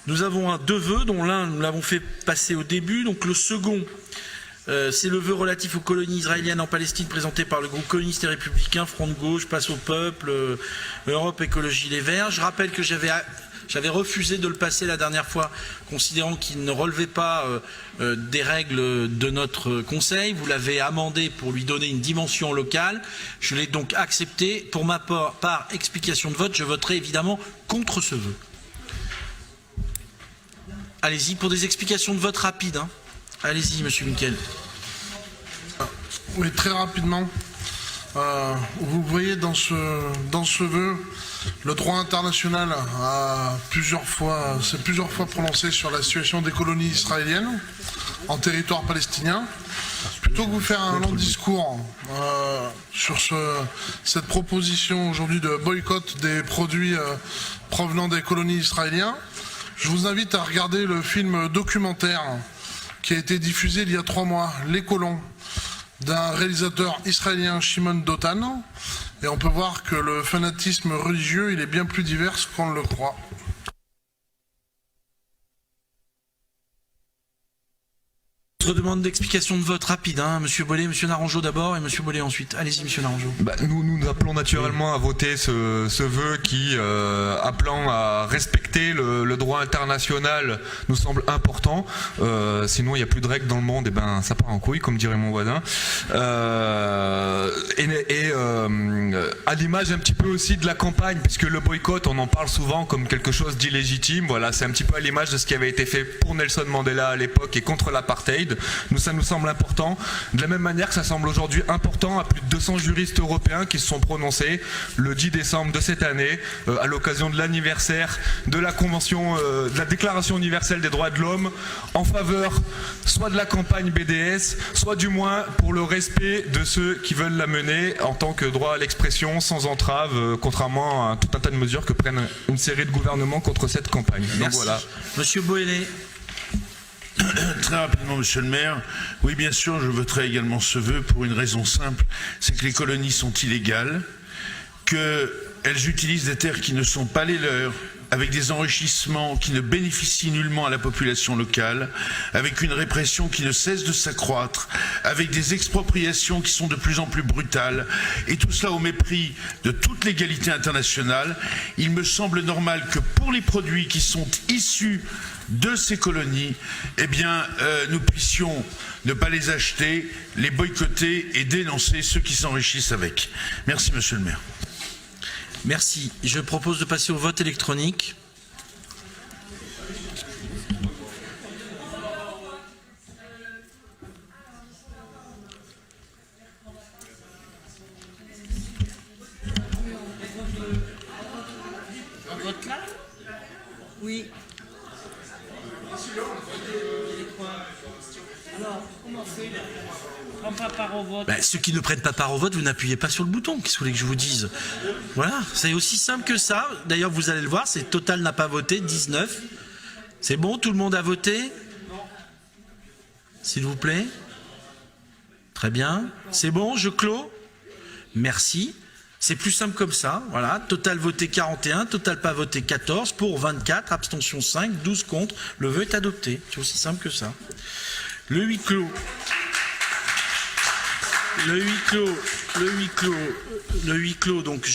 Nous avons deux vœux, dont l'un, nous l'avons fait passer au début. Donc le second, c'est le vœu relatif aux colonies israéliennes en Palestine présenté par le groupe communiste et républicain, Front de gauche, Place au peuple, Europe Écologie Les Verts. Je rappelle que j'avais refusé de le passer la dernière fois, considérant qu'il ne relevait pas des règles de notre Conseil. Vous l'avez amendé pour lui donner une dimension locale. Je l'ai donc accepté. Pour ma part, explication de vote, je voterai évidemment contre ce vœu. Allez-y, pour des explications de vote rapides. Hein. Allez-y, monsieur Minkel. Oui, très rapidement. Vous voyez dans ce vœu, le droit international s'est plusieurs fois prononcé sur la situation des colonies israéliennes en territoire palestinien. Plutôt que vous faire un long discours sur cette proposition aujourd'hui de boycott des produits provenant des colonies israéliennes, je vous invite à regarder le film documentaire qui a été diffusé il y a 3 mois, Les colons, d'un réalisateur israélien, Shimon Dotan, et on peut voir que le fanatisme religieux, il est bien plus divers qu'on le croit. Autre demande d'explication de vote rapide, hein. Monsieur Bollet, monsieur Naranjo d'abord et monsieur Bollet ensuite. Allez-y, monsieur Naranjo. Nous appelons naturellement à voter ce vœu qui, appelant à respecter le droit international, nous semble important. Sinon, il n'y a plus de règles dans le monde, et ben ça part en couille, comme dirait mon voisin. À l'image un petit peu aussi de la campagne, puisque le boycott, on en parle souvent comme quelque chose d'illégitime. Voilà, c'est un petit peu à l'image de ce qui avait été fait pour Nelson Mandela à l'époque et contre l'apartheid. Ça nous semble important, de la même manière que ça semble aujourd'hui important à plus de 200 juristes européens qui se sont prononcés le 10 décembre de cette année à l'occasion de l'anniversaire de la Convention, de la Déclaration universelle des droits de l'homme, en faveur soit de la campagne BDS, soit du moins pour le respect de ceux qui veulent la mener en tant que droit à l'expression sans entrave, contrairement à tout un tas de mesures que prennent une série de gouvernements contre cette campagne. Merci. Donc voilà. Monsieur Boélé. Très rapidement, monsieur le maire. Oui, bien sûr, je voterai également ce vœu pour une raison simple, c'est que les colonies sont illégales, qu'elles utilisent des terres qui ne sont pas les leurs, avec des enrichissements qui ne bénéficient nullement à la population locale, avec une répression qui ne cesse de s'accroître, avec des expropriations qui sont de plus en plus brutales, et tout cela au mépris de toute légalité internationale. Il me semble normal que pour les produits qui sont issus de ces colonies, eh bien, nous puissions ne pas les acheter, les boycotter et dénoncer ceux qui s'enrichissent avec. Merci, monsieur le maire. Merci. Je propose de passer au vote électronique. Un vote là? Oui. Alors, comment on fait là? On prend pas part au vote. Ceux qui ne prennent pas part au vote, vous n'appuyez pas sur le bouton. Qu'est-ce que vous voulez que je vous dise? Voilà, c'est aussi simple que ça. D'ailleurs, vous allez le voir, c'est Total n'a pas voté, 19. C'est bon, tout le monde a voté? S'il vous plaît. Très bien. C'est bon, je clos. Merci. C'est plus simple comme ça. Voilà, Total voté 41, Total pas voté 14, pour 24, abstention 5, 12 contre. Le vœu est adopté. C'est aussi simple que ça. Le huis clos. Le huis clos, donc